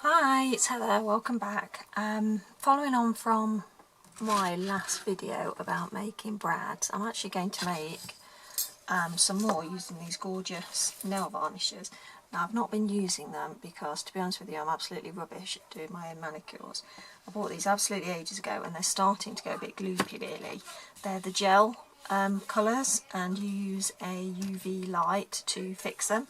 Hi, it's Heather, welcome back. Following on from my last video about making brads, I'm actually going to make some more using these gorgeous nail varnishes. Now, I've not been using them because, to be honest with you, I'm absolutely rubbish at doing my own manicures. I bought these absolutely ages ago and they're starting to go a bit gloopy really. They're the gel colours and you use a UV light to fix them.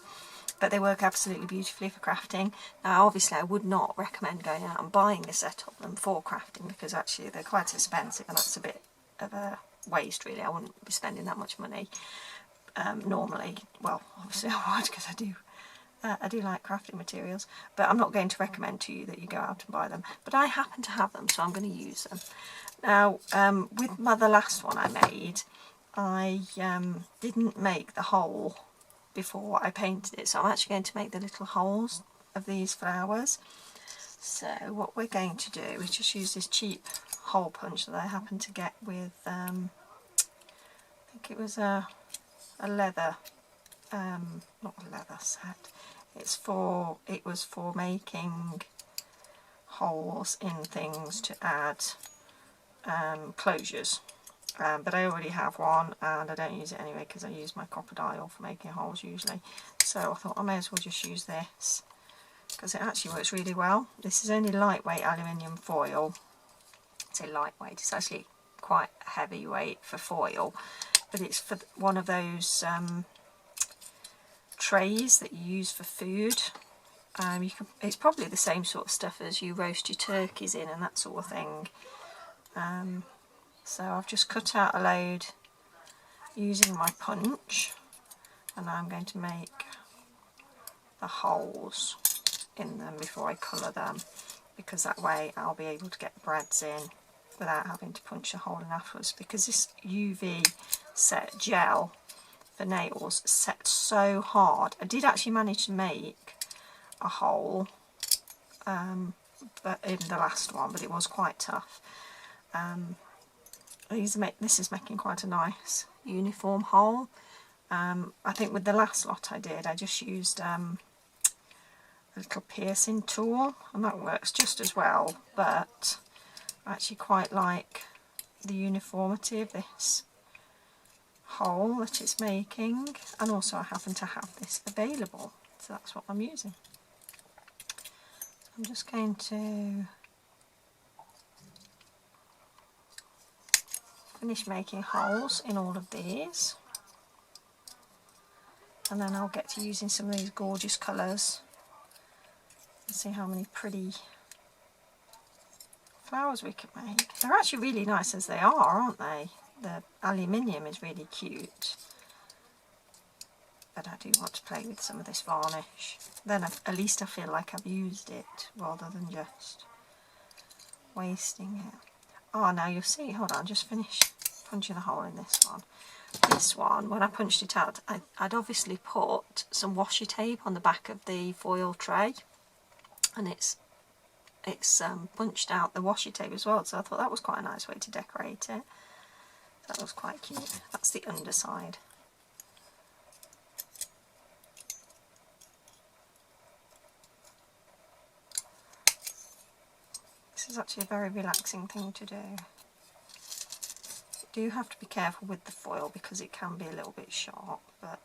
But they work absolutely beautifully for crafting. Now obviously I would not recommend going out and buying a set of them for crafting because actually they're quite expensive and that's a bit of a waste really. I wouldn't be spending that much money normally. Well, obviously I would because I do like crafting materials, but I'm not going to recommend to you that you go out and buy them. But I happen to have them, so I'm going to use them. Now with the last one I made, I didn't make the hole before I painted it, so I'm actually going to make the little holes of these flowers. So what we're going to do is just use this cheap hole punch that I happened to get with I think it was a leather not a leather set, it was for making holes in things to add closures. But I already have one and I don't use it anyway because I use my crocodile for making holes usually. So I thought I may as well just use this because it actually works really well. This is only lightweight aluminium foil. I say lightweight, it's actually quite heavyweight for foil, but it's for one of those trays that you use for food. It's probably the same sort of stuff as you roast your turkeys in and that sort of thing. So I've just cut out a load using my punch and now I'm going to make the holes in them before I colour them, because that way I'll be able to get the brads in without having to punch a hole in afterwards, because this UV set gel for nails set so hard. I did actually manage to make a hole but in the last one, but it was quite tough. This is making quite a nice uniform hole. I think with the last lot I did, I just used a little piercing tool and that works just as well, but I actually quite like the uniformity of this hole that it's making, and also I happen to have this available, so that's what I'm using. I'm just going to finish making holes in all of these and then I'll get to using some of these gorgeous colours and see how many pretty flowers we can make. They're actually really nice as they are, aren't they? The aluminium is really cute, but I do want to play with some of this varnish. Then at least I feel like I've used it rather than just wasting it. Oh, now you'll see, hold on, just finish punching a hole in this one. This one, when I punched it out, I'd obviously put some washi tape on the back of the foil tray, and it's punched out the washi tape as well, so I thought that was quite a nice way to decorate it. That was quite cute. That's the underside. This is actually a very relaxing thing to do. You do have to be careful with the foil because it can be a little bit sharp, but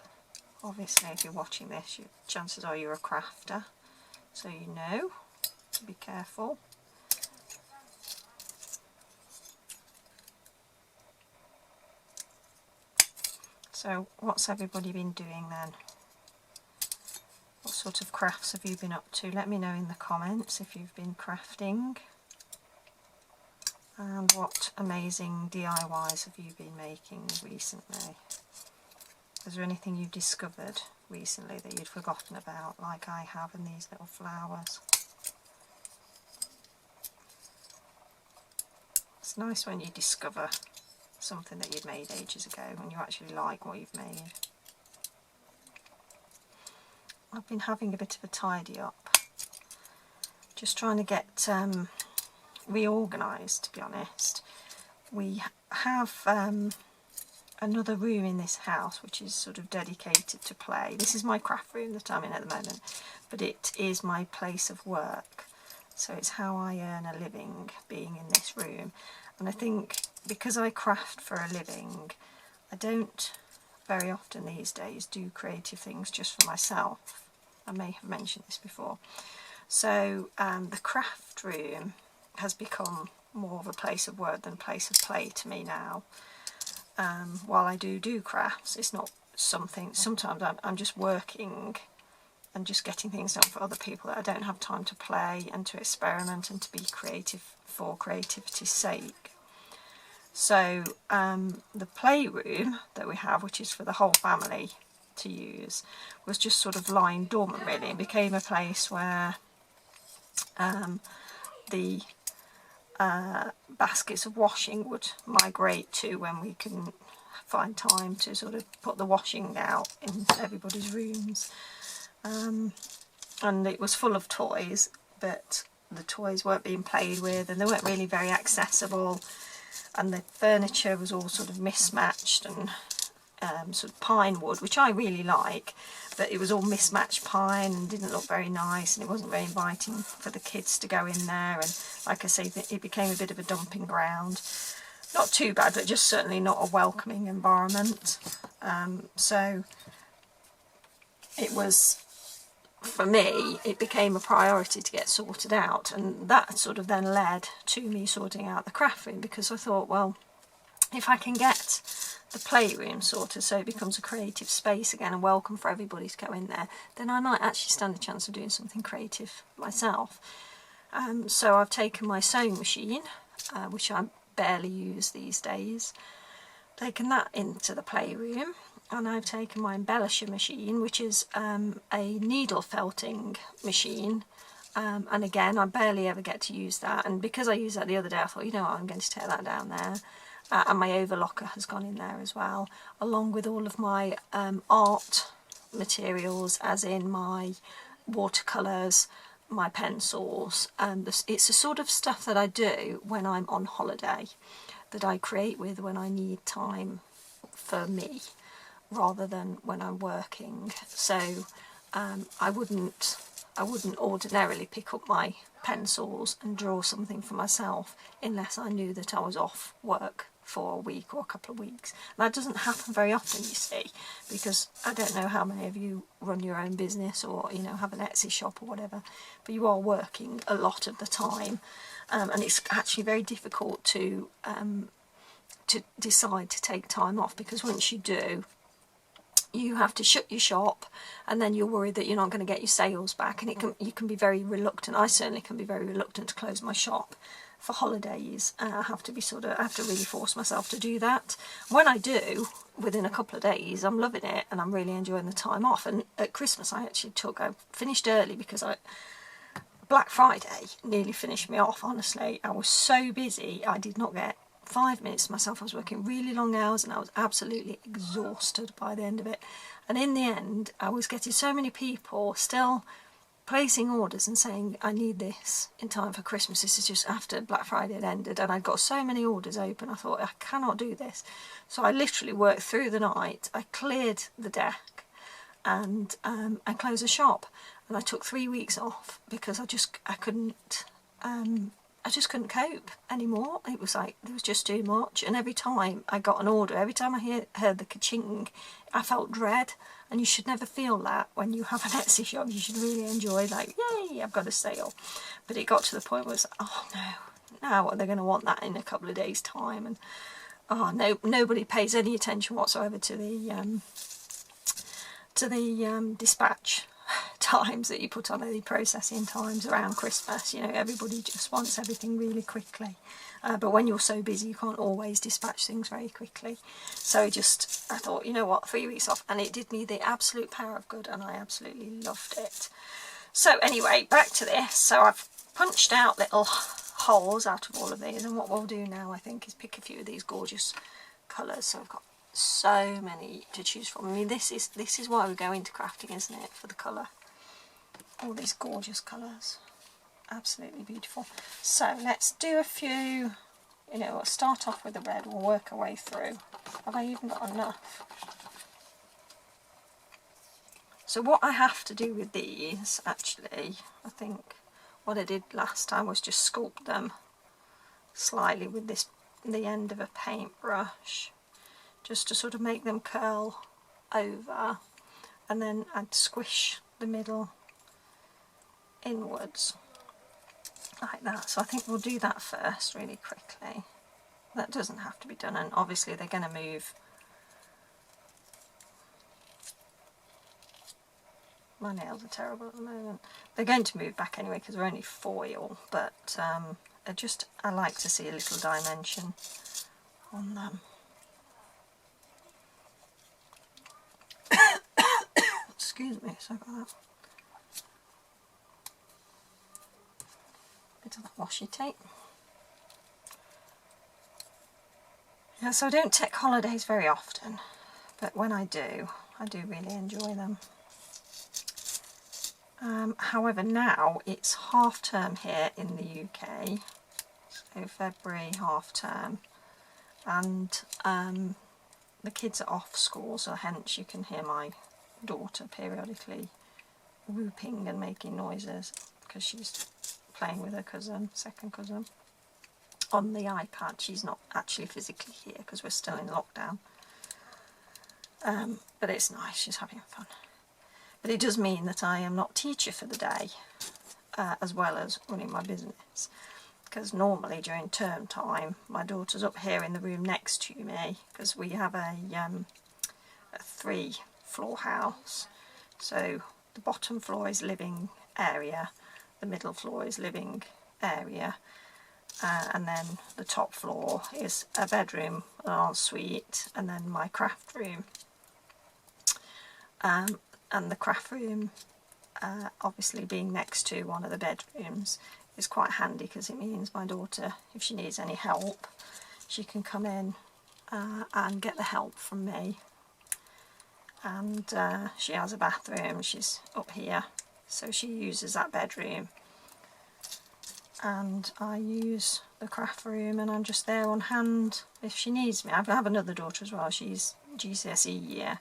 obviously if you're watching this, chances are you're a crafter, so you know to be careful. So what's everybody been doing then? What sort of crafts have you been up to? Let me know in the comments if you've been crafting. And what amazing DIYs have you been making recently? Is there anything you discovered recently that you'd forgotten about, like I have in these little flowers? It's nice when you discover something that you'd made ages ago, when you actually like what you've made. I've been having a bit of a tidy up, just trying to get reorganised, to be honest. We have another room in this house which is sort of dedicated to play. This is my craft room that I'm in at the moment, but it is my place of work. So it's how I earn a living being in this room. And I think because I craft for a living, I don't very often these days do creative things just for myself. I may have mentioned this before. So the craft room has become more of a place of work than a place of play to me now. While I do crafts, it's not something, sometimes I'm just working and just getting things done for other people that I don't have time to play and to experiment and to be creative for creativity's sake. So the playroom that we have, which is for the whole family to use, was just sort of lying dormant really, and became a place where the baskets of washing would migrate to when we can find time to sort of put the washing out in everybody's rooms. And it was full of toys, but the toys weren't being played with and they weren't really very accessible, and the furniture was all sort of mismatched and sort of pine wood, which I really like, but it was all mismatched pine and didn't look very nice, and it wasn't very inviting for the kids to go in there, and like I say, it became a bit of a dumping ground. Not too bad, but just certainly not a welcoming environment. So it was, for me, it became a priority to get sorted out, and that sort of then led to me sorting out the craft room, because I thought, well, if I can get the playroom sorted so it becomes a creative space again and welcome for everybody to go in there, then I might actually stand a chance of doing something creative myself. So I've taken my sewing machine, which I barely use these days, taken that into the playroom, and I've taken my embellisher machine, which is a needle felting machine, and again I barely ever get to use that, and because I used that the other day I thought, you know what, I'm going to tear that down there. And my overlocker has gone in there as well, along with all of my art materials, as in my watercolours, my pencils, and it's the sort of stuff that I do when I'm on holiday, that I create with when I need time for me, rather than when I'm working. So I wouldn't ordinarily pick up my pencils and draw something for myself unless I knew that I was off work for a week or a couple of weeks. And that doesn't happen very often, you see, because I don't know how many of you run your own business or, you know, have an Etsy shop or whatever, but you are working a lot of the time, and it's actually very difficult to decide to take time off, because once you do, you have to shut your shop, and then you're worried that you're not going to get your sales back, and you can be very reluctant. I certainly can be very reluctant to close my shop for holidays. I have to really force myself to do that. When I do, within a couple of days, I'm loving it and I'm really enjoying the time off. And at Christmas I finished early because Black Friday nearly finished me off, honestly. I was so busy, I did not get 5 minutes to myself. I was working really long hours and I was absolutely exhausted by the end of it. And in the end, I was getting so many people still placing orders and saying, I need this in time for Christmas. This is just after Black Friday had ended, and I'd got so many orders open. I thought, I cannot do this. So I literally worked through the night. I cleared the deck and I closed the shop, and I took 3 weeks off because I just couldn't cope anymore. It was like, there was just too much, and every time I got an order, every time I heard the ka-ching, I felt dread. And you should never feel that when you have an Etsy shop. You should really enjoy, like, yay, I've got a sale. But it got to the point where it was like, oh no, now they're going to want that in a couple of days' time, and oh no, nobody pays any attention whatsoever to the dispatch times that you put on, the processing times around Christmas. You know, everybody just wants everything really quickly, but when you're so busy you can't always dispatch things very quickly. So I thought, you know what, 3 weeks off, and it did me the absolute power of good, and I absolutely loved it. So anyway, back to this. So I've punched out little holes out of all of these, and what we'll do now, I think, is pick a few of these gorgeous colours. So I've got so many to choose from. I mean, this is why we go into crafting, isn't it, for the colour. All these gorgeous colours, absolutely beautiful. So let's do a few. You know, we'll start off with the red, we'll work our way through. Have I even got enough? So what I have to do with these, actually, I think, what I did last time was just sculpt them slightly with the end of a paintbrush, just to sort of make them curl over, and then I'd squish the middle inwards like that. So I think we'll do that first really quickly. That doesn't have to be done, and obviously they're going to move. My nails are terrible at the moment. They're going to move back anyway because they're only foil, but I like to see a little dimension on them. Excuse me, sorry about that. Bit of that washi tape. Yeah, so I don't take holidays very often, but when I do really enjoy them. However, now it's half term here in the UK, so February half term, and the kids are off school, so hence you can hear my daughter periodically whooping and making noises because she's playing with her cousin, second cousin, on the iPad. She's not actually physically here because we're still in lockdown, but it's nice, she's having fun. But it does mean that I am not teacher for the day, as well as running my business, because normally during term time my daughter's up here in the room next to me, because we have a 3-floor house. So the bottom floor is living area, the middle floor is living area, and then the top floor is a bedroom, an ensuite, and then my craft room. And the craft room, obviously being next to one of the bedrooms, is quite handy because it means my daughter, if she needs any help, she can come in and get the help from me. And she has a bathroom, she's up here, so she uses that bedroom, and I use the craft room, and I'm just there on hand if she needs me. I have another daughter as well, she's GCSE year,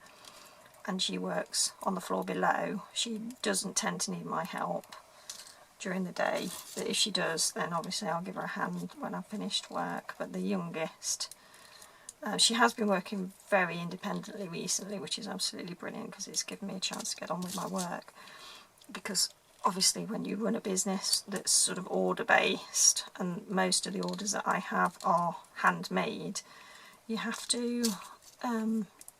and she works on the floor below. She doesn't tend to need my help during the day, but if she does, then obviously I'll give her a hand when I've finished work. But the youngest, she has been working very independently recently, which is absolutely brilliant because it's given me a chance to get on with my work. Because obviously when you run a business that's sort of order based, and most of the orders that I have are handmade, you have to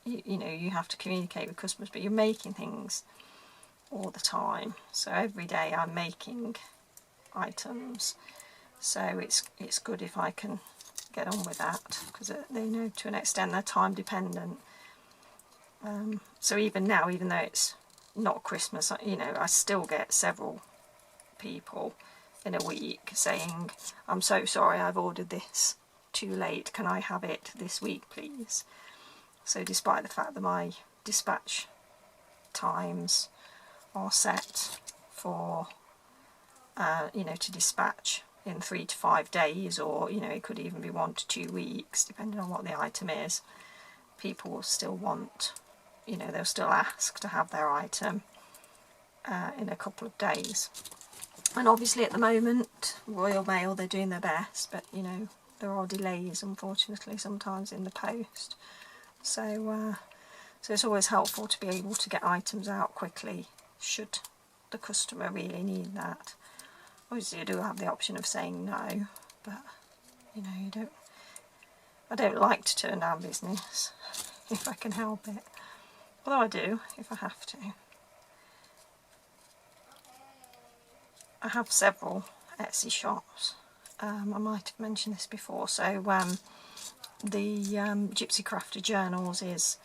you have to communicate with customers, but you're making things all the time. So every day I'm making items, so it's good if I can get on with that, because they know to an extent they're time dependent. So even now, even though it's not Christmas, I still get several people in a week saying, "I'm so sorry, I've ordered this too late, can I have it this week please?" So despite the fact that my dispatch times are set for, to dispatch in 3 to 5 days, or, it could even be 1 to 2 weeks, depending on what the item is, people will still want, they'll still ask to have their item in a couple of days. And obviously at the moment, Royal Mail, they're doing their best, but, there are delays, unfortunately, sometimes in the post. So it's always helpful to be able to get items out quickly should the customer really need that. Obviously you do have the option of saying no, but I don't like to turn down business if I can help it, although I do if I have to. I have several Etsy shops. I might have mentioned this before. So the Gypsy Crafter Journals is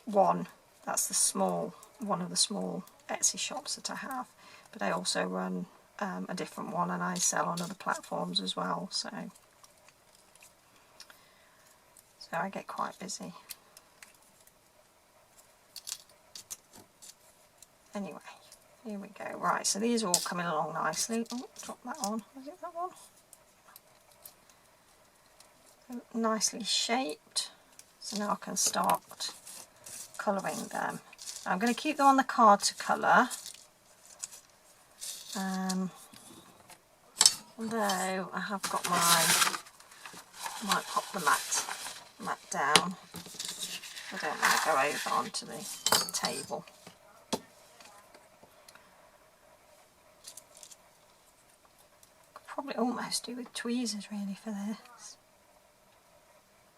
one. That's one of the small Etsy shops that I have. But I also run a different one, and I sell on other platforms as well. So I get quite busy. Anyway, here we go. Right, so these are all coming along nicely. Oh, drop that on. Was it that one? Nicely shaped, so now I can start colouring them. I'm going to keep them on the card to colour, Although I have got I might pop the mat down. I don't want to go over onto the table. Could probably almost do with tweezers really for this.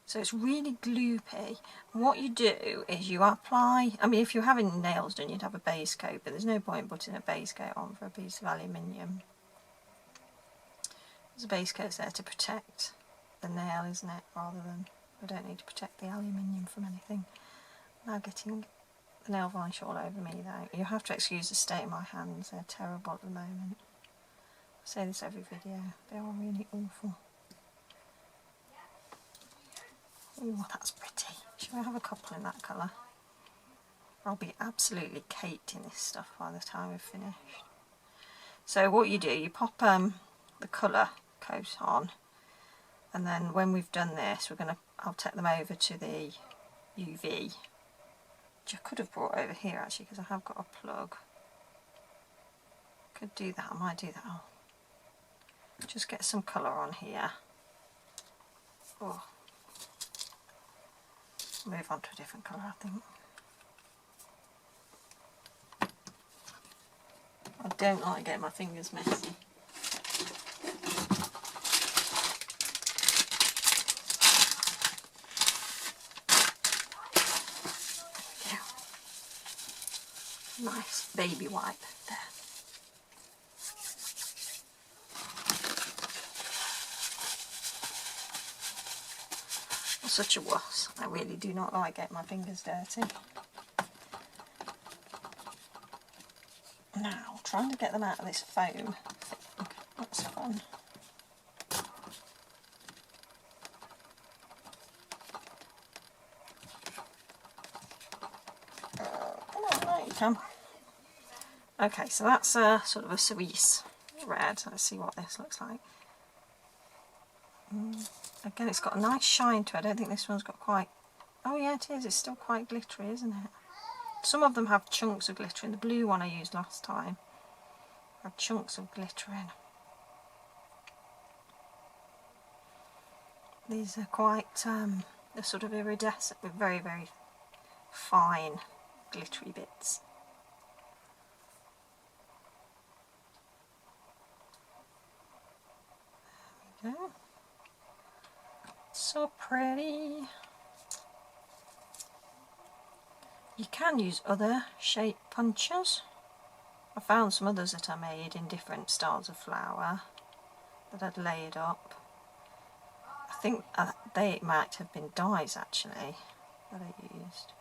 So it's really gloopy. And what you do is you apply, I mean if you're having nails done you'd have a base coat, but there's no point putting a base coat on for a piece of aluminium. The base coat's there to protect the nail, isn't it, rather than, we don't need to protect the aluminium from anything. Now getting the nail varnish all over me though. You have to excuse the state of my hands, they're terrible at the moment. I say this every video, they are really awful. Oh, that's pretty. Shall we have a couple in that colour? I'll be absolutely caked in this stuff by the time we've finished. So what you do, you pop the colour coat on, and then when we've done this, I'll take them over to the UV, which I could have brought over here actually because I have got a plug. Could do that, I might do that. I'll just get some colour on here. Oh. Move on to a different colour, I think. I don't like getting my fingers messy. There we go. Nice baby wipe there. I'm such a wuss. I really do not like getting my fingers dirty. Now, trying to get them out of this foam, that's fun. Come on, there you come. Okay, so that's a sort of a cerise red. Let's see what this looks like. Again, it's got a nice shine to it. I don't think this one's got quite... Oh yeah, it is. It's still quite glittery, isn't it? Some of them have chunks of glitter in. The blue one I used last time had chunks of glitter in. These are quite, they're sort of iridescent with very, very fine glittery bits. There we go. So pretty. You can use other shape punches. I found some others that I made in different styles of flower that I'd laid up. I think they might have been dies actually that I used.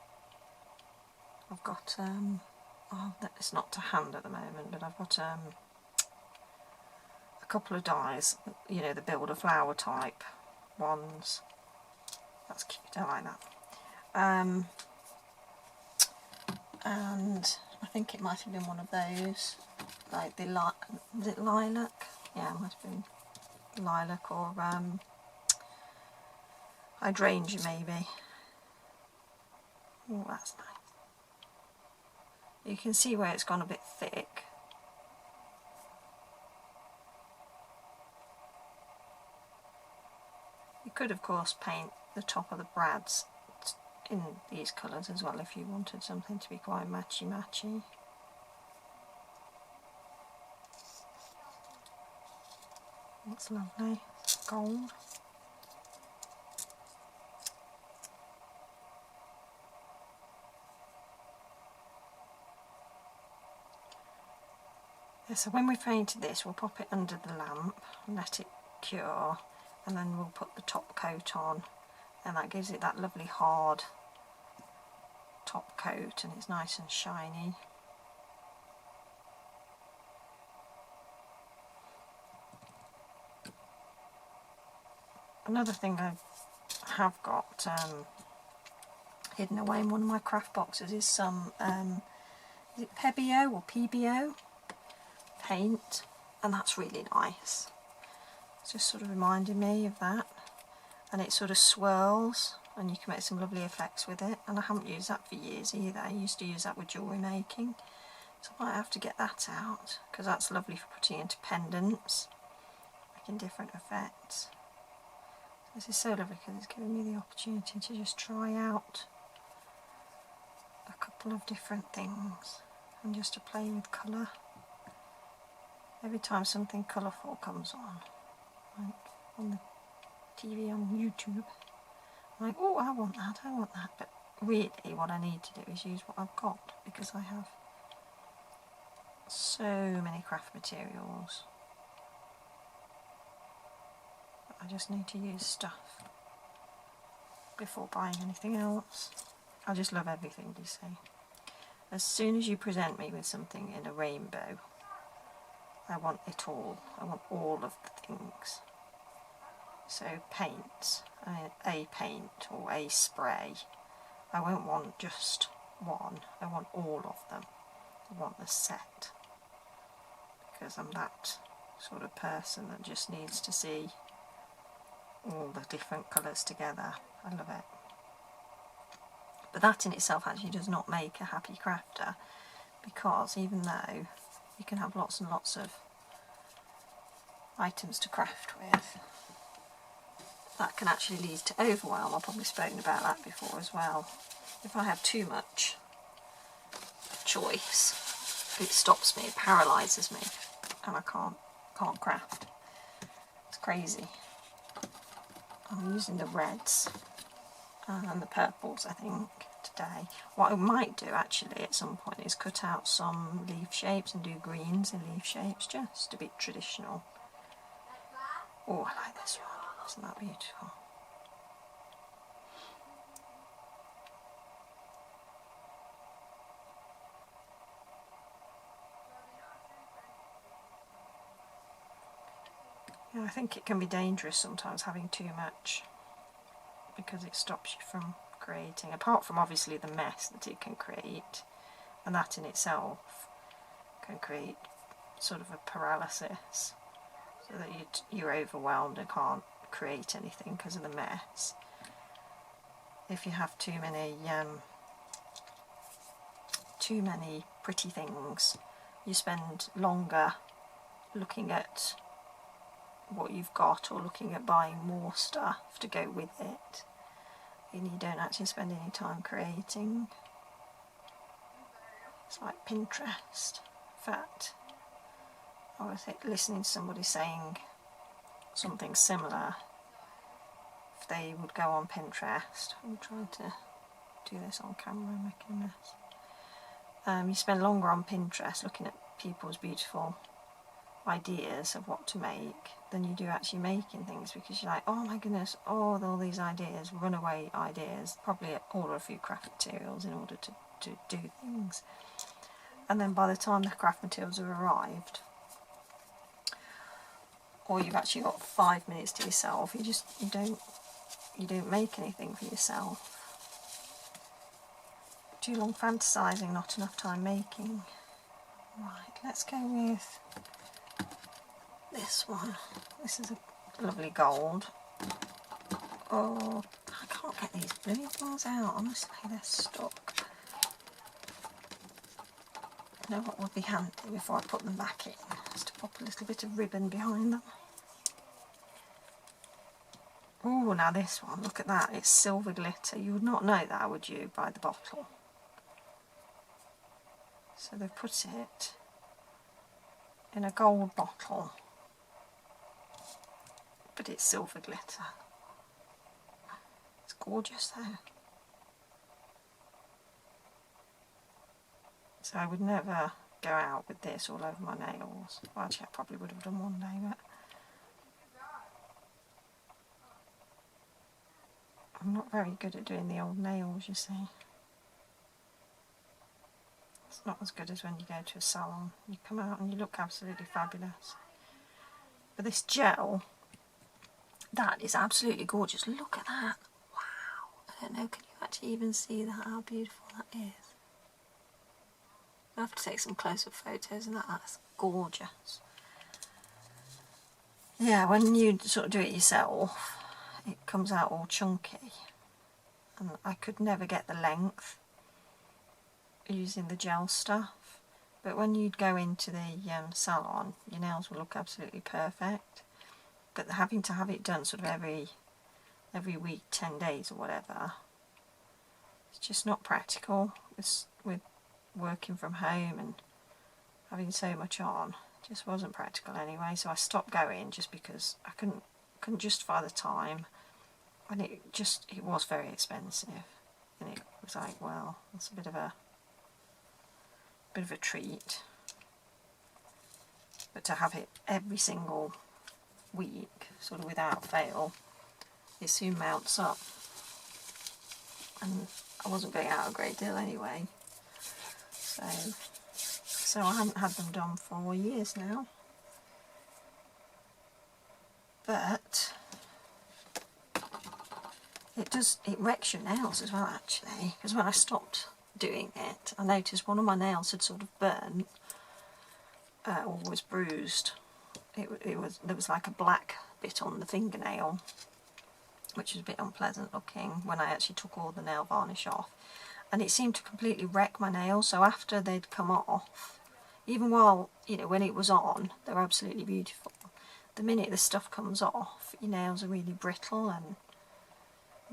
I've got, oh, it's not to hand at the moment, but I've got a couple of dies, you know, the build a flower type ones. That's cute, I like that. And I think it might have been one of those, like the was it lilac? Yeah, it might have been lilac or hydrangea maybe. Oh, that's nice. You can see where it's gone a bit thick. You could of course paint the top of the brads in these colours as well if you wanted something to be quite matchy-matchy. That's lovely. Gold. Yeah, so when we've painted this, we'll pop it under the lamp and let it cure, and then we'll put the top coat on, and that gives it that lovely hard top coat, and it's nice and shiny. Another thing I have got hidden away in one of my craft boxes is some, is it Pebeo or PBO paint, and that's really nice. It's just sort of reminding me of that, and it sort of swirls and you can make some lovely effects with it, and I haven't used that for years either. I used to use that with jewellery making, so I might have to get that out because that's lovely for putting into pendants. I making different effects. This is so lovely because it's giving me the opportunity to just try out a couple of different things and just to play with colour. Every time something colourful comes on, like on the TV on YouTube, I'm like, oh, I want that, but really what I need to do is use what I've got, because I have so many craft materials. I just need to use stuff before buying anything else. I just love everything, you see. As soon as you present me with something in a rainbow, I want it all. I want all of the things. So paints, a paint or a spray, I won't want just one, I want all of them. I want the set, because I'm that sort of person that just needs to see all the different colours together. I love it. But that in itself actually does not make a happy crafter, because even though you can have lots and lots of items to craft with, that can actually lead to overwhelm. I've probably spoken about that before as well. If I have too much choice, it stops me, it paralyses me, and I can't craft. It's crazy. I'm using the reds and the purples, I think, today. What I might do actually at some point is cut out some leaf shapes and do greens in leaf shapes, just a bit traditional. Oh, I like this one. Isn't that beautiful? Yeah, I think it can be dangerous sometimes having too much, because it stops you from creating, apart from obviously the mess that it can create, and that in itself can create sort of a paralysis, so that you're overwhelmed and can't create anything because of the mess. If you have too many pretty things, you spend longer looking at what you've got or looking at buying more stuff to go with it, and you don't actually spend any time creating. It's like Pinterest. In fact, I was listening to somebody saying something similar. If they would go on Pinterest, I'm trying to do this on camera and making a mess. You spend longer on Pinterest looking at people's beautiful ideas of what to make than you do actually making things, because you're like, oh my goodness, all these ideas, runaway ideas, probably order a few craft materials in order to do things. And then by the time the craft materials have arrived, or you've actually got 5 minutes to yourself, you don't make anything for yourself. Too long fantasising, not enough time making. Right, let's go with this one. This is a lovely gold. Oh, I can't get these bloody things out, honestly, they're stuck. You know what would be handy before I put them back in, is to pop a little bit of ribbon behind them. Oh, now this one, look at that, it's silver glitter. You would not know that, would you, by the bottle? So they've put it in a gold bottle, but it's silver glitter. It's gorgeous though. So I would never go out with this all over my nails. Well, actually I probably would have done one day, but I'm not very good at doing the old nails, you see. It's not as good as when you go to a salon. You come out and you look absolutely fabulous. But this gel, that is absolutely gorgeous. Look at that. Wow. I don't know, can you actually even see that, how beautiful that is? I'll have to take some close-up photos of that. That's gorgeous. Yeah, when you sort of do it yourself, it comes out all chunky. And I could never get the length using the gel stuff, but when you'd go into the salon, your nails will look absolutely perfect. but having to have it done sort of every week, 10 days or whatever, it's just not practical with working from home and having so much on. It just wasn't practical anyway, so I stopped going just because I couldn't justify the time, and it was very expensive, and it was like, well, that's a bit of a treat, but to have it every single week, sort of without fail, it soon mounts up, and I wasn't getting out a great deal anyway, so I haven't had them done for years now. But it wrecks your nails as well, actually, because when I stopped doing it, I noticed one of my nails had sort of burnt or was bruised. There was like a black bit on the fingernail, which was a bit unpleasant looking when I actually took all the nail varnish off, and it seemed to completely wreck my nails. So after they'd come off, even while, you know, when it was on, they were absolutely beautiful. The minute the stuff comes off, your nails are really brittle and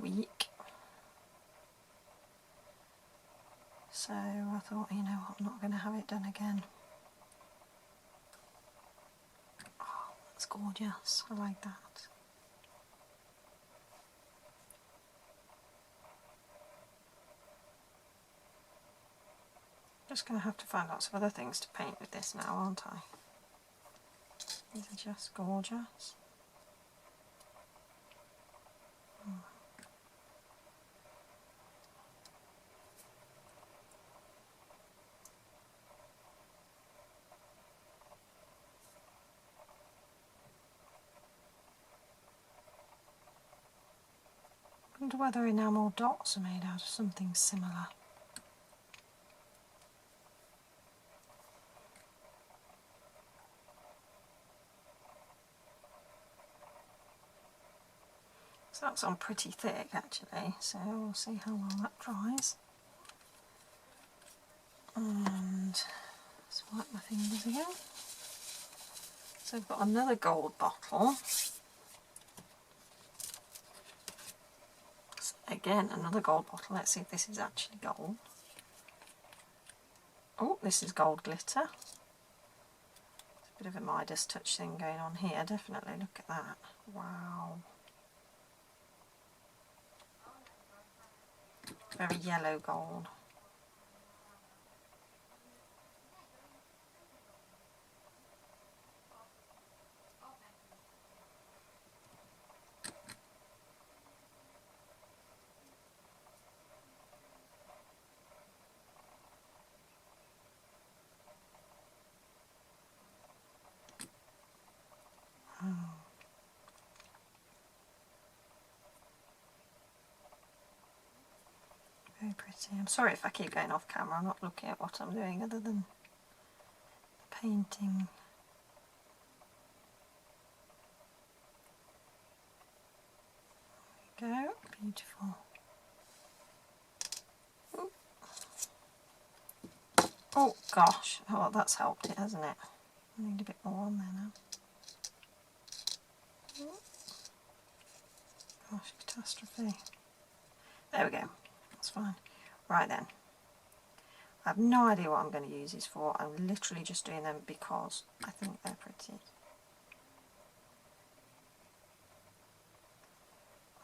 weak. So I thought, you know what, I'm not going to have it done again. Oh, that's gorgeous. I like that. Just going to have to find lots of other things to paint with this now, aren't I? These are just gorgeous. I wonder whether enamel dots are made out of something similar. So that's on pretty thick actually, so we'll see how well that dries. And let's wipe my fingers again. So I've got another gold bottle. So again, another gold bottle. Let's see if this is actually gold. Oh, this is gold glitter. It's a bit of a Midas touch thing going on here, definitely. Look at that. Wow. Very yellow gold. Oh. Very pretty. I'm sorry if I keep going off camera, I'm not looking at what I'm doing other than painting. There we go, beautiful. Ooh. Oh gosh, oh that's helped it, hasn't it? I need a bit more on there now. Gosh, catastrophe. There we go, that's fine. Right then, I have no idea what I'm going to use these for. I'm literally just doing them because I think they're pretty.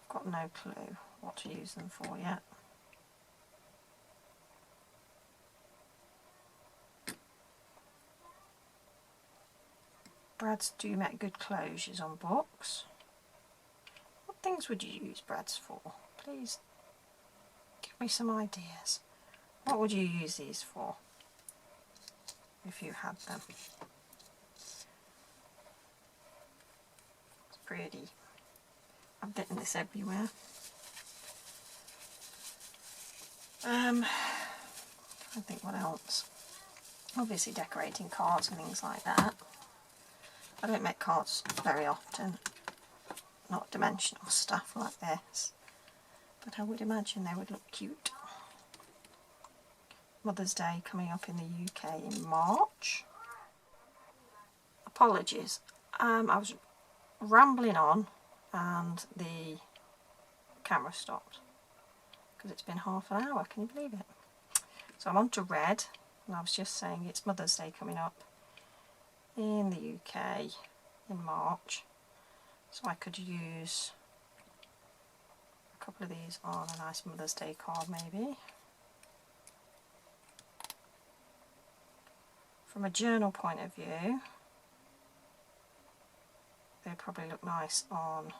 I've got no clue what to use them for yet. Brads do make good closures on books. What things would you use brads for? Please give me some ideas. What would you use these for if you had them? It's pretty. I've written this everywhere. I think what else? Obviously decorating cards and things like that. I don't make cards very often, not dimensional stuff like this, but I would imagine they would look cute. Mother's Day coming up in the UK in March. Apologies, I was rambling on and the camera stopped because it's been half an hour, can you believe it? So I'm on to red, and I was just saying it's Mother's Day coming up in the UK in March, so I could use a couple of these on a nice Mother's Day card maybe. From a journal point of view, they probably look nice on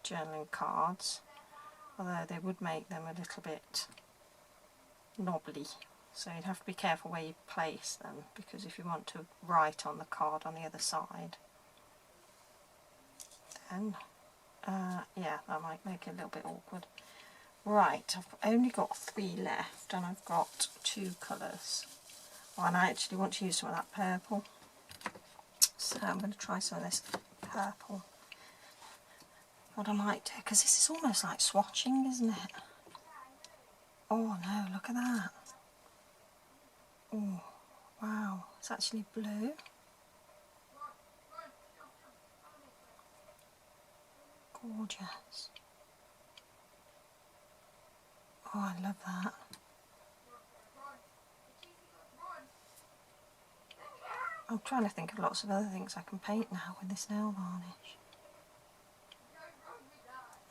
journaling cards, although they would make them a little bit knobbly, so you'd have to be careful where you place them, because if you want to write on the card on the other side, then yeah, that might make it a little bit awkward. Right, I've only got 3 left and I've got 2 colours. Oh, and I actually want to use some of that purple, so I'm going to try some of this purple. What I might do, because this is almost like swatching, isn't it? Oh no, look at that. Oh wow, it's actually blue. Gorgeous. Oh, I love that. I'm trying to think of lots of other things I can paint now with this nail varnish.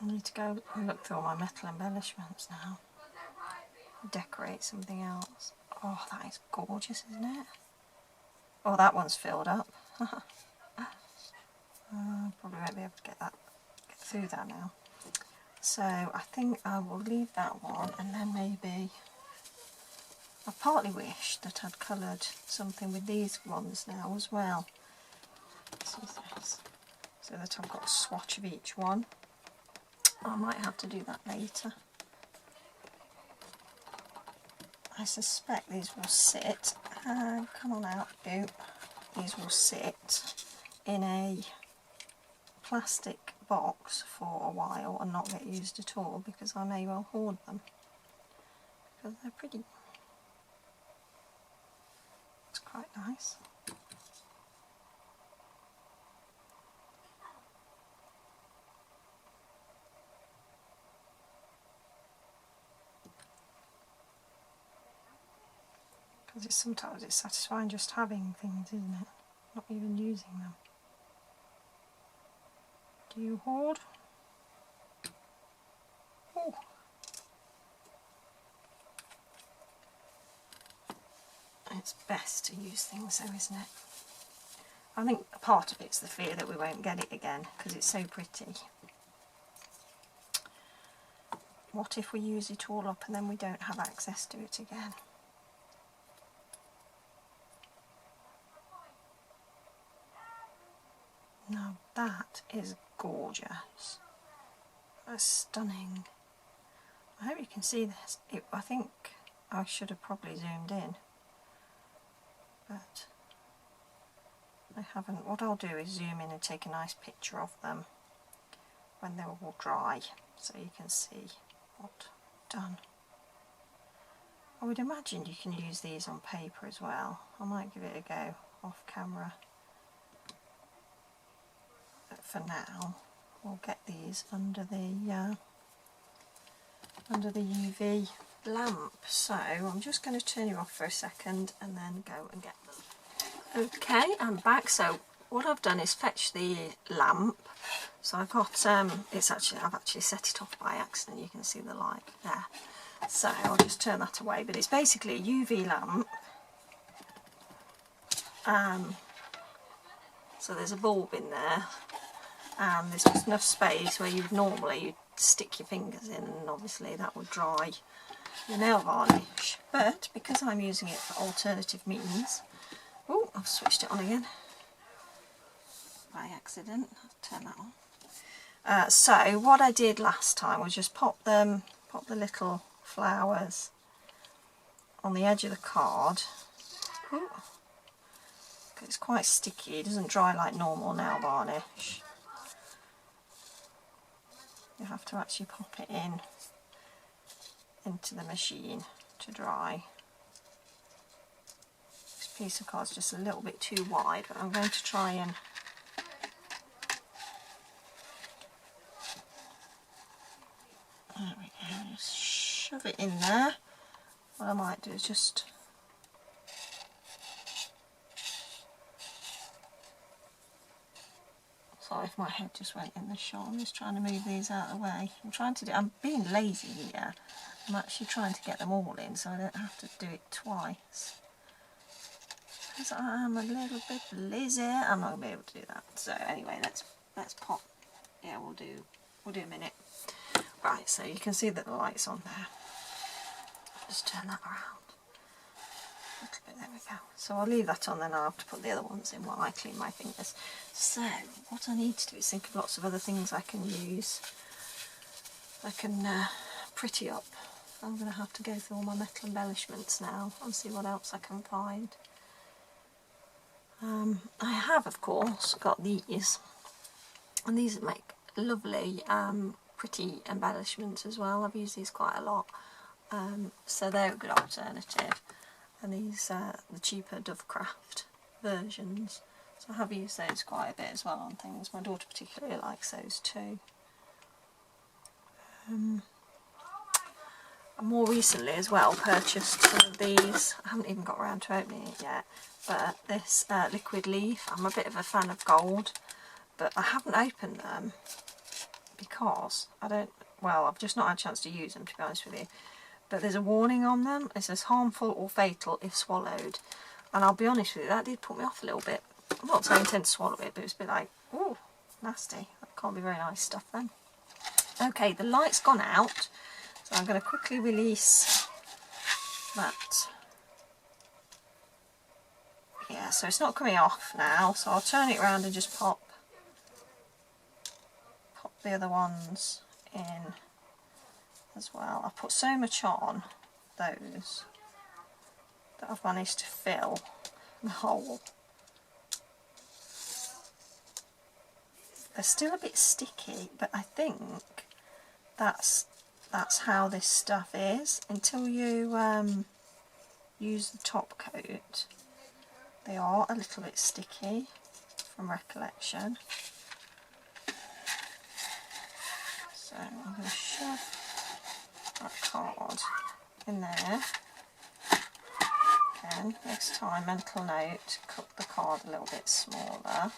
I need to go and look through all my metal embellishments now. Decorate something else. Oh, that is gorgeous, isn't it? Oh, that one's filled up. Probably won't be able to get through that now. So I think I will leave that one, and then maybe I partly wish that I'd coloured something with these ones now as well. So that I've got a swatch of each one. I might have to do that later. I suspect these will sit, come on out, Boop. These will sit in a plastic box for a while and not get used at all, because I may well hoard them, because they're pretty. It's quite nice. Because sometimes it's satisfying just having things, isn't it? Not even using them. Do you hoard? Oh. It's best to use things though, isn't it? I think a part of it's the fear that we won't get it again because it's so pretty. What if we use it all up and then we don't have access to it again? Now that is gorgeous. That's stunning. I hope you can see this. I think I should have probably zoomed in, but I haven't. What I'll do is zoom in and take a nice picture of them when they're all dry, so you can see what I've done. I would imagine you can use these on paper as well. I might give it a go off camera. But for now, we'll get these under the UV lamp. So I'm just going to turn you off for a second and then go and get them. Okay, I'm back. So what I've done is fetch the lamp. So I've got I've actually set it off by accident. You can see the light there. So I'll just turn that away. But it's basically a UV lamp. So there's a bulb in there, and there's just enough space where you'd normally stick your fingers in, and obviously that would dry your nail varnish. But because I'm using it for alternative means, oh, I've switched it on again by accident. I'll turn that on. So what I did last time was just pop the little flowers on the edge of the card. Ooh. It's quite sticky, it doesn't dry like normal nail varnish. You have to actually pop it into the machine to dry. This piece of card is just a little bit too wide, but I'm going to try and it in there, what I might do is just sorry if my head just went in the shot. I'm just trying to move these out of the way. I'm being lazy here. I'm actually trying to get them all in so I don't have to do it twice. Because I am a little bit lazy. I'm not going to be able to do that. So anyway, let's pop. Yeah, we'll do a minute. Right, so you can see that the light's on there. Just turn that around. A little bit, there we go. So I'll leave that on, then I'll have to put the other ones in while I clean my fingers. So what I need to do is think of lots of other things I can use. I can pretty up. I'm going to have to go through all my metal embellishments now and see what else I can find. I have, of course, got these, and these make lovely pretty embellishments as well. I've used these quite a lot, so they're a good alternative. And these are the cheaper Dovecraft versions, so I have used those quite a bit as well on things. My daughter particularly likes those too. I more recently as well purchased some of these. I haven't even got around to opening it yet, but this liquid leaf, I'm a bit of a fan of gold, but I haven't opened them because I've just not had a chance to use them, to be honest with you. But there's a warning on them. It says harmful or fatal if swallowed, and I'll be honest with you, that did put me off a little bit. I'm not saying I intend to swallow it, but it's a bit like, ooh, nasty. That can't be very nice stuff then. Okay, the light's gone out, so I'm going to quickly release that. Yeah, so it's not coming off now, so I'll turn it around and just pop the other ones in as well. I've put so much on those that I've managed to fill the hole. They're still a bit sticky, but I think that's how this stuff is until you use the top coat. They are a little bit sticky from recollection. So I'm going to shove that card in there. Again, next time, mental note, cut the card a little bit smaller.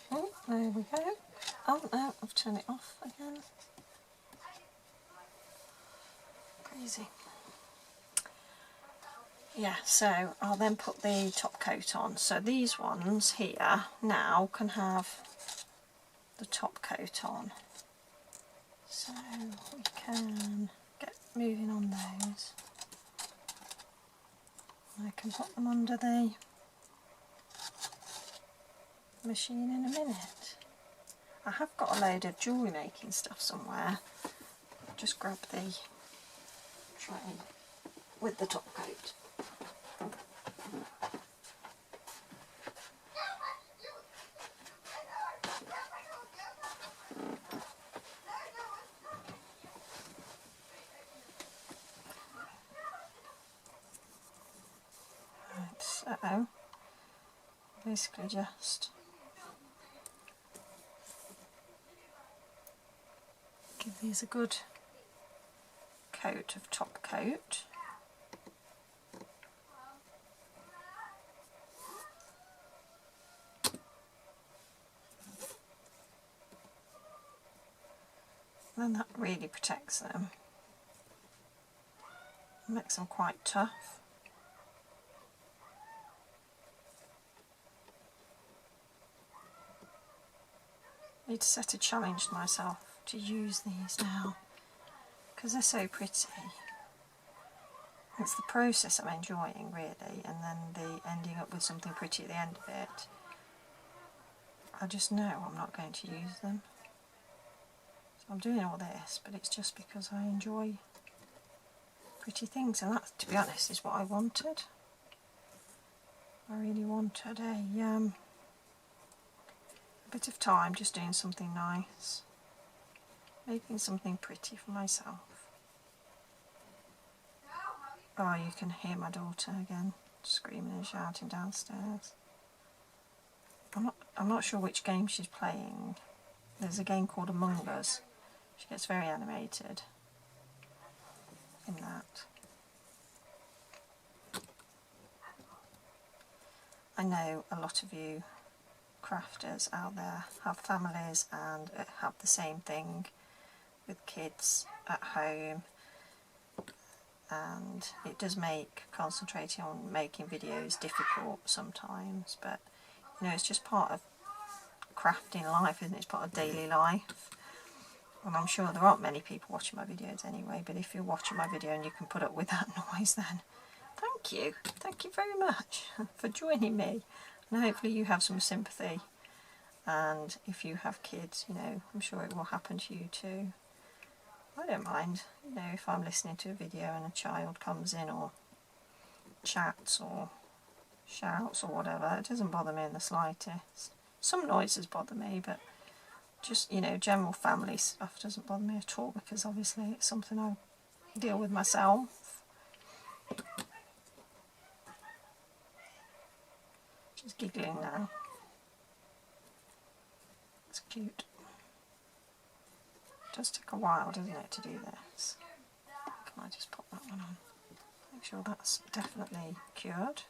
There we go. Oh, there we go. Oh no, I've turned it off again. Crazy. Yeah, so I'll then put the top coat on. So these ones here now can have the top coat on. So we can get moving on those. I can put them under the machine in a minute. I have got a load of jewellery making stuff somewhere. Just grab the tray with the top coat. Right, so basically just give these a good coat of top coat. Then that really protects them, makes them quite tough. I need to set a challenge to myself to use these now because they're so pretty. It's the process I'm enjoying really, and then the ending up with something pretty at the end of it. I just know I'm not going to use them. So I'm doing all this, but it's just because I enjoy pretty things, and that, to be honest, is what I wanted. I really wanted a bit of time just doing something nice, making something pretty for myself. Oh, you can hear my daughter again screaming and shouting downstairs. I'm not sure which game she's playing. There's a game called Among Us. She gets very animated in that. I know a lot of you crafters out there have families and have the same thing with kids at home, and it does make concentrating on making videos difficult sometimes, but you know, it's just part of crafting life, isn't it? It's part of daily life. And I'm sure there aren't many people watching my videos anyway, but if you're watching my video and you can put up with that noise, then thank you. Thank you very much for joining me. And hopefully you have some sympathy. And if you have kids, you know, I'm sure it will happen to you too. I don't mind, you know, if I'm listening to a video and a child comes in or chats or shouts or whatever. It doesn't bother me in the slightest. Some noises bother me, but just, you know, general family stuff doesn't bother me at all, because obviously it's something I deal with myself. She's giggling now. It's cute. It does take a while, doesn't it, to do this? Can I just pop that one on? Make sure that's definitely cured.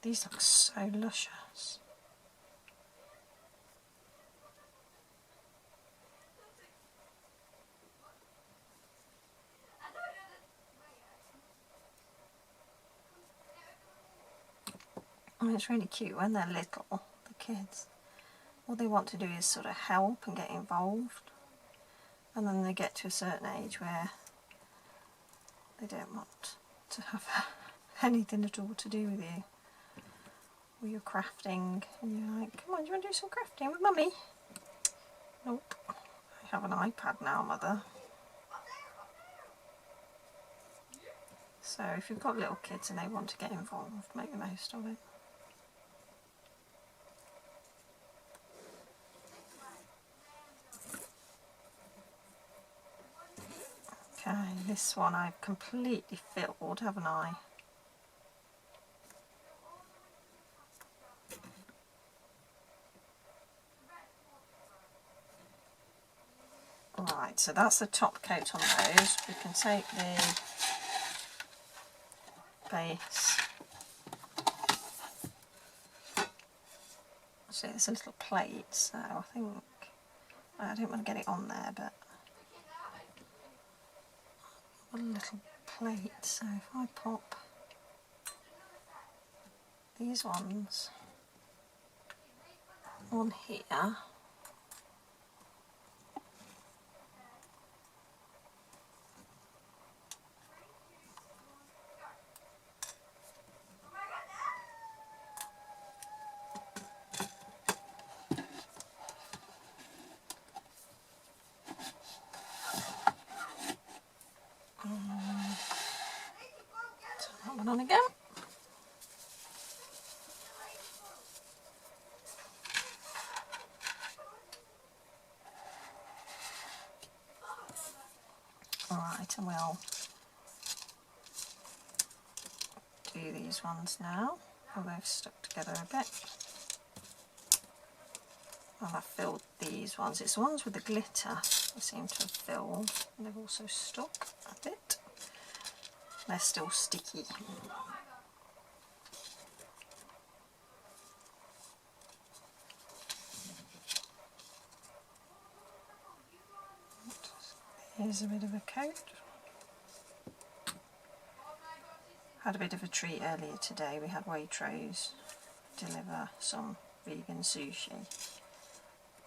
These look so luscious. I mean, it's really cute when they're little, the kids. All they want to do is sort of help and get involved. And then they get to a certain age where they don't want to have anything at all to do with you. Or you're crafting and you're like, come on, do you want to do some crafting with Mummy? Nope. I have an iPad now, Mother. So if you've got little kids and they want to get involved, make the most of it. Okay, this one I've completely filled, haven't I? Right, so that's the top coat on those. We can take the base. See, there's a little plate, so I think I don't want to get it on there, but a little plate. So if I pop these ones on here. Turn that one on again. Alright, and we'll do these ones now. Oh, they've stuck together a bit. And I've filled these ones. It's the ones with the glitter I seem to have filled. And they've also stuck a bit. They're still sticky. Here's a bit of a coat. Had a bit of a treat earlier today. We had Waitrose deliver some vegan sushi.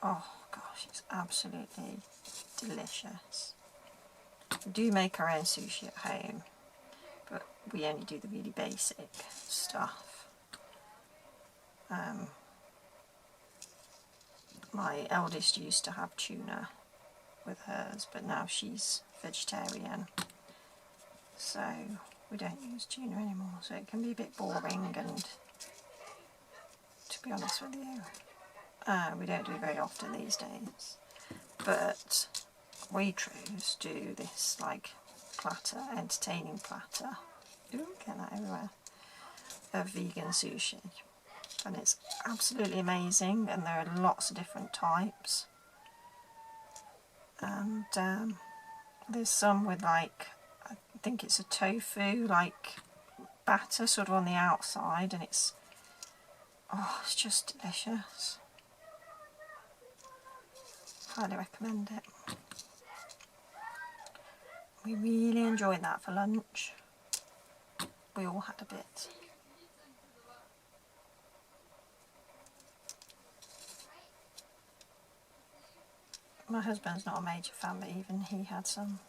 Oh gosh, it's absolutely delicious. We do make our own sushi at home, but we only do the really basic stuff. My eldest used to have tuna with hers, but now she's vegetarian, so we don't use tuna anymore, so it can be a bit boring, and to be honest with you, we don't do it very often these days. But Waitrose do this like platter, entertaining platter. Ooh, get that everywhere. Of vegan sushi. And it's absolutely amazing, and there are lots of different types. And there's some with like, I think it's a tofu like batter sort of on the outside, and it's just delicious. Highly recommend it. We really enjoyed that for lunch. We all had a bit. My husband's not a major fan, but even he had some.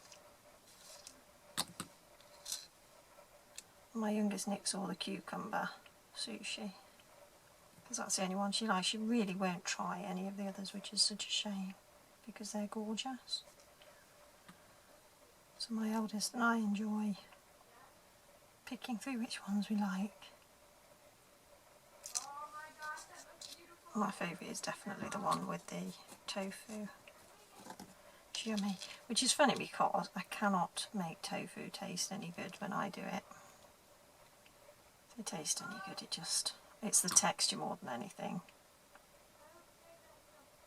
My youngest nicks all the cucumber sushi, because that's the only one she likes. She really won't try any of the others, which is such a shame, because they're gorgeous. So my eldest and I enjoy picking through which ones we like. My favourite is definitely the one with the tofu. It's yummy. Which is funny because I cannot make tofu taste any good when I do it. If it tastes any good, it's the texture more than anything.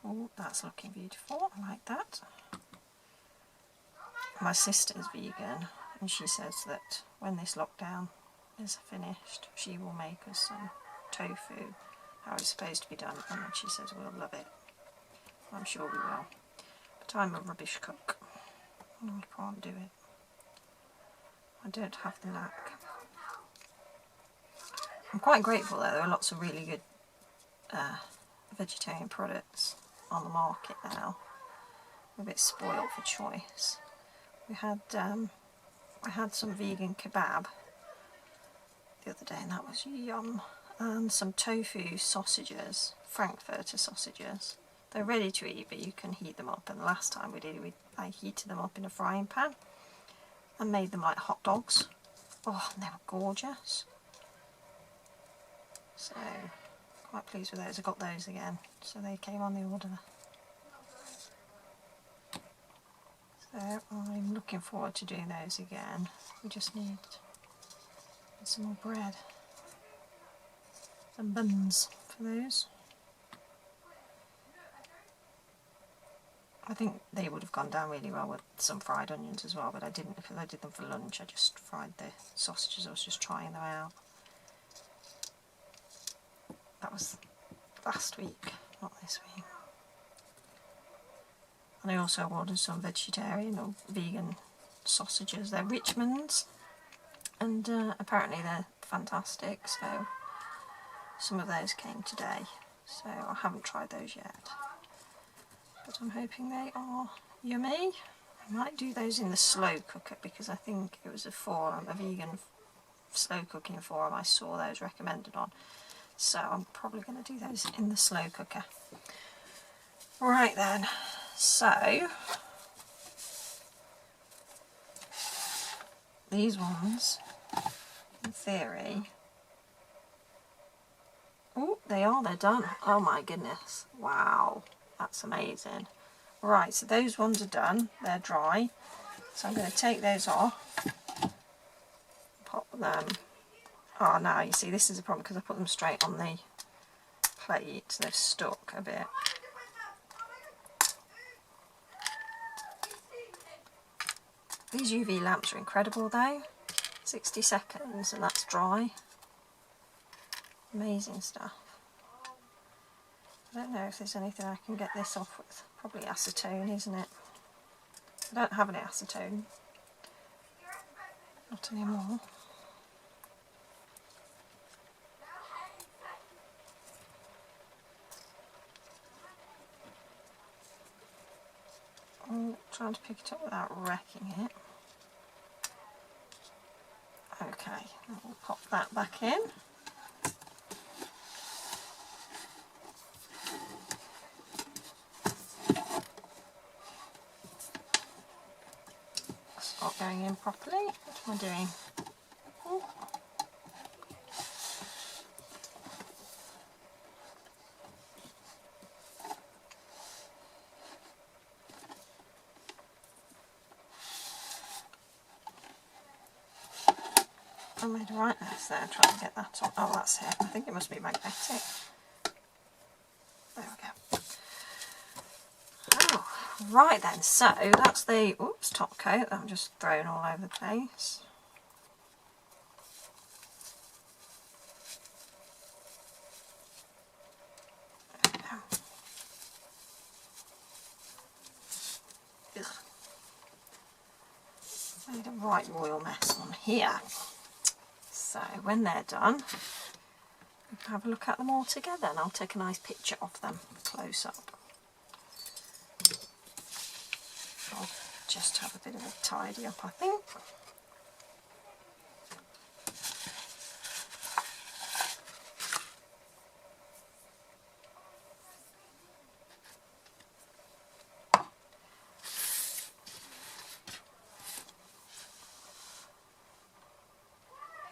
Oh, that's looking beautiful. I like that. My sister's vegan, and she says that when this lockdown is finished, she will make us some tofu, how it's supposed to be done, and she says we'll love it. I'm sure we will. But I'm a rubbish cook. I can't do it. I don't have the knack. I'm quite grateful though, there are lots of really good vegetarian products on the market now. I'm a bit spoiled for choice. I had some vegan kebab the other day, and that was yum. And some tofu sausages, Frankfurter sausages. They're ready to eat, but you can heat them up. And the last time we did, I heated them up in a frying pan and made them like hot dogs. Oh, and they were gorgeous. So, quite pleased with those. I got those again, so they came on the order. So I'm looking forward to doing those again. We just need some more bread and buns for those. I think they would have gone down really well with some fried onions as well, but I didn't, because I did them for lunch. I just fried the sausages. I was just trying them out. That was last week, not this week. And I also ordered some vegetarian or vegan sausages. They're Richmond's, and apparently they're fantastic, so some of those came today. So I haven't tried those yet, but I'm hoping they are yummy. I might do those in the slow cooker, because I think it was a vegan slow cooking forum I saw those recommended on. So I'm probably going to do those in the slow cooker. Right then, so these ones, in theory, oh, they're done. Oh my goodness, wow, that's amazing. Right, so those ones are done, they're dry. So I'm going to take those off, pop them. Oh, now you see, this is a problem because I put them straight on the plate, so they've stuck a bit. These UV lamps are incredible though. 60 seconds and that's dry. Amazing stuff. I don't know if there's anything I can get this off with. Probably acetone, isn't it? I don't have any acetone. Not anymore. I'm trying to pick it up without wrecking it. Okay, we'll pop that back in. It's not going in properly. What am I doing? Oh. I made a right mess there trying to get that on. Oh, that's it. I think it must be magnetic. There we go. Oh, right then. So that's the top coat that I'm just throwing all over the place. Made a right royal mess on here. So when they're done, we can have a look at them all together, and I'll take a nice picture of them close up. I'll just have a bit of a tidy up, I think.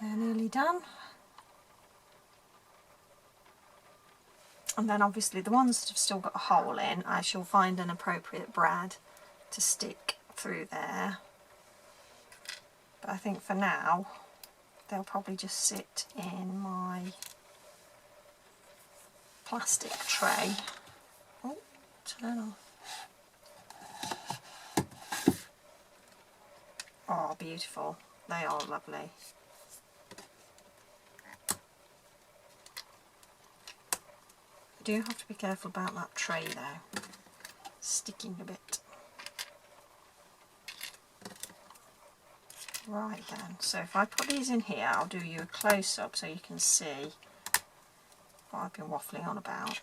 They're nearly done. And then obviously the ones that have still got a hole in, I shall find an appropriate brad to stick through there. But I think for now they'll probably just sit in my plastic tray. Oh, turn off. Oh, beautiful. They are lovely. I do have to be careful about that tray though, sticking a bit. Right then, so if I put these in here, I'll do you a close-up so you can see what I've been waffling on about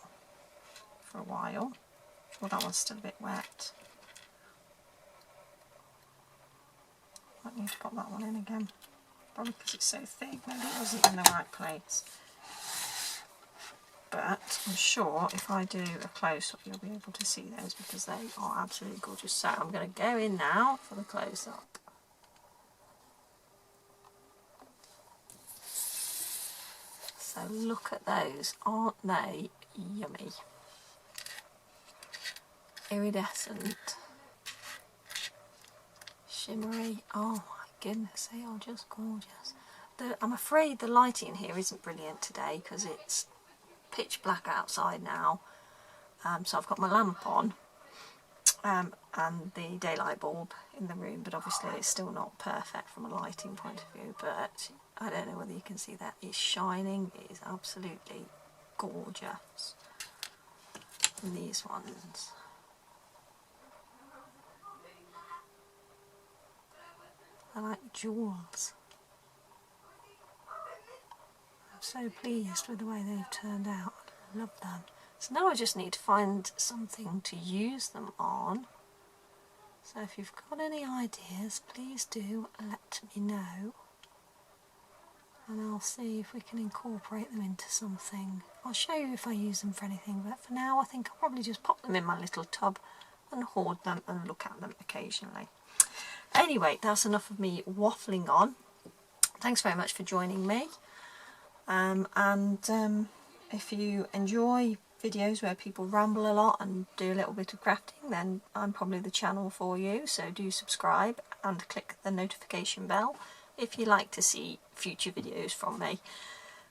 for a while. Well, that one's still a bit wet. Might need to put that one in again, probably because it's so thick, maybe it wasn't in the right place. But I'm sure if I do a close-up you'll be able to see those because they are absolutely gorgeous. So I'm going to go in now for the close-up. So look at those, aren't they yummy? Iridescent, shimmery, oh my goodness, they are just gorgeous. I'm afraid the lighting in here isn't brilliant today because it's pitch black outside now, so I've got my lamp on and the daylight bulb in the room, but obviously it's still not perfect from a lighting point of view. But I don't know whether you can see that, it's shining, it is absolutely gorgeous. And these ones, they're like jewels. So pleased with the way they've turned out. I love them. So now I just need to find something to use them on. So if you've got any ideas, please do let me know. And I'll see if we can incorporate them into something. I'll show you if I use them for anything, but for now I think I'll probably just pop them in my little tub and hoard them and look at them occasionally. Anyway, that's enough of me waffling on. Thanks very much for joining me. If you enjoy videos where people ramble a lot and do a little bit of crafting, then I'm probably the channel for you. So do subscribe and click the notification bell if you like to see future videos from me.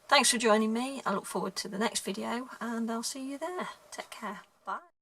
Thanks for joining me. I look forward to the next video and I'll see you there. Take care. Bye.